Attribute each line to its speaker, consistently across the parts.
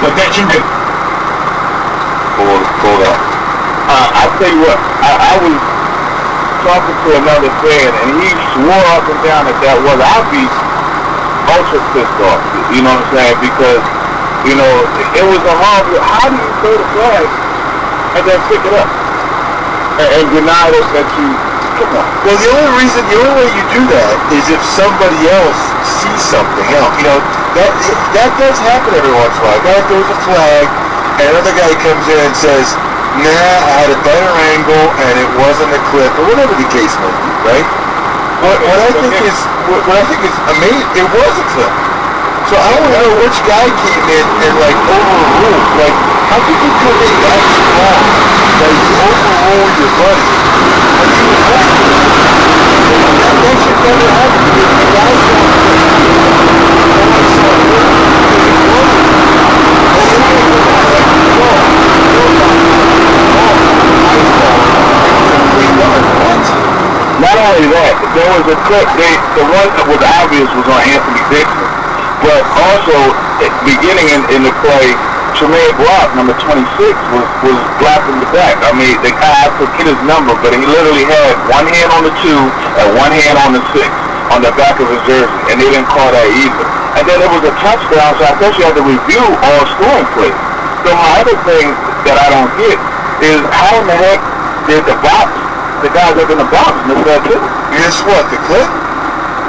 Speaker 1: But that you do.
Speaker 2: Pull that. I tell you what, I was talking to another fan, and he swore up and down that was. I'd be ultra pissed off. You know what I'm saying? Because, you know, it was a horrible. How do you throw the flag and then pick it up and deny us that you? Come on.
Speaker 3: Well, the only way you do that is if somebody else sees something else. You know, that does happen every once in a while. A guy throws a flag, and another guy comes in and says, "Nah, I had a better angle, and it wasn't a clip," or whatever the case may be, right? What I think is amazing, it was a clip. So I want to know which guy came in and like overruled. Like, how could you come in that strong that you overrule your buddy? That should never happen because the guy saw it.
Speaker 2: Not only that, there was a clip, the one that was obvious was on Anthony Dixon, but also beginning in the play, Tremaine Brock, number 26, was blocking the back. I mean, I forget his number, but he literally had one hand on the 2 and one hand on the 6 on the back of his jersey, and they didn't call that either. And then there was a touchdown, so I guess you had to review all scoring plays. So my other thing that I don't get is how in the heck did the guys up in the box miss that too?
Speaker 3: Guess what? The clip?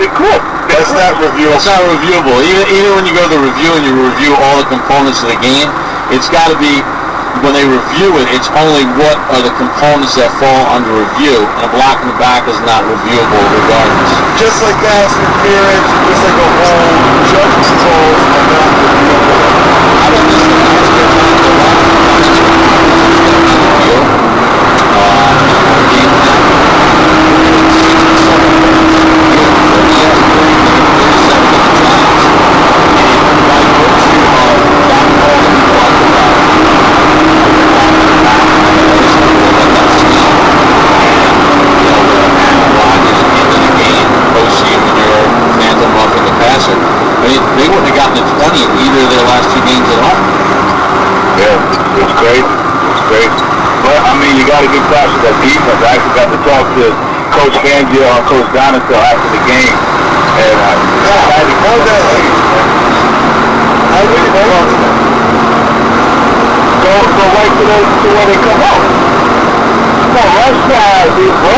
Speaker 2: The clip.
Speaker 3: That's not reviewable.
Speaker 1: It's not reviewable. Even when you go to the review and you review all the components of the game, it's got to be, when they review it, it's only what are the components that fall under review, and a block in the back is not reviewable regardless.
Speaker 3: Just like pass interference, just like a whole judgment calls are not reviewable.
Speaker 1: I don't necessarily ask you about the block in the back is review. They wouldn't have gotten to 20 in either of their last 2 games at all.
Speaker 2: Yeah, it's crazy. It's crazy. But, I mean, you got to give props to that defense. I actually got to talk to Coach Fangio and Coach Donatel after the game. And I had to call that. I really talk to them. Go right to where they come out. Come on, rush guys, bro.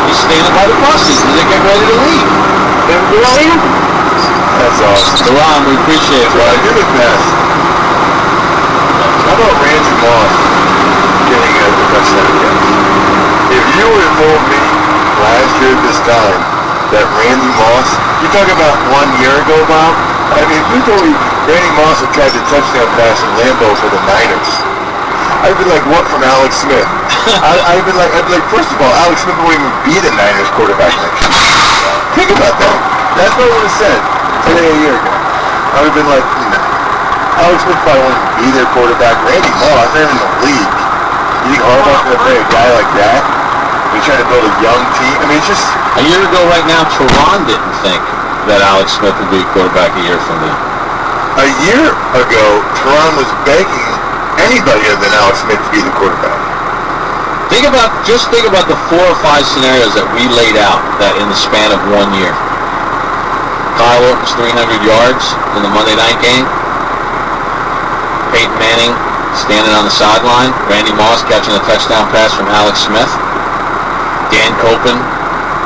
Speaker 1: He's standing by the buses as they get ready to leave.
Speaker 2: They're leaving?
Speaker 3: That's awesome.
Speaker 1: Ron, we appreciate it, bro.
Speaker 3: You're the best. How about Randy Moss getting a touchdown catch? If you would have told me last year at this time that Randy Moss, you talking about 1 year ago, Bob? I mean, if you told me Randy Moss had tried the touchdown pass in Lambeau for the Niners, I'd be like, what from Alex Smith? I'd be like, first of all, Alex Smith won't even be the Niners quarterback next year. Think about that. That's what I would have said today a year ago. I would have been like, Alex Smith probably won't even be their quarterback. Randy Moss, they're in the league. You think Harbaugh's going to play a guy like that? You're trying to build a young team? I mean, it's just...
Speaker 1: A year ago right now, Teron didn't think that Alex Smith would be quarterback a year from now.
Speaker 3: A year ago, Teron was begging anybody other than Alex Smith to be the quarterback.
Speaker 1: Think about the 4 or 5 scenarios that we laid out that in the span of 1 year. Kyle Orton's 300 yards in the Monday night game. Peyton Manning standing on the sideline. Randy Moss catching a touchdown pass from Alex Smith. Dan Copen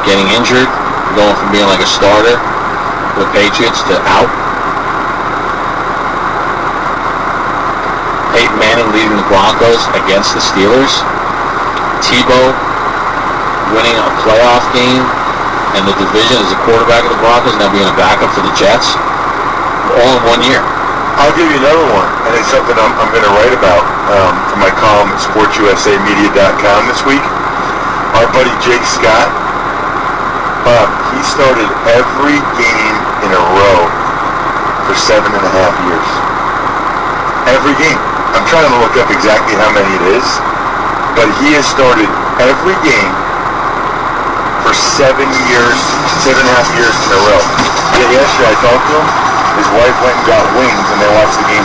Speaker 1: getting injured, going from being like a starter for the Patriots to out. Peyton Manning leading the Broncos against the Steelers. Tebow winning a playoff game and the division as a quarterback of the Broncos, now being a backup for the Jets, all in 1 year.
Speaker 3: I'll give you another one, and it's something I'm going to write about for my column at sportsusamedia.com this week. Our buddy Jake Scott, he started every game in a row for 7.5 years. Every game. I'm trying to look up exactly how many it is, but he has started every game for 7 years, 7.5 years in a row. Yet yesterday I talked to him, his wife went and got wings and they watched the game on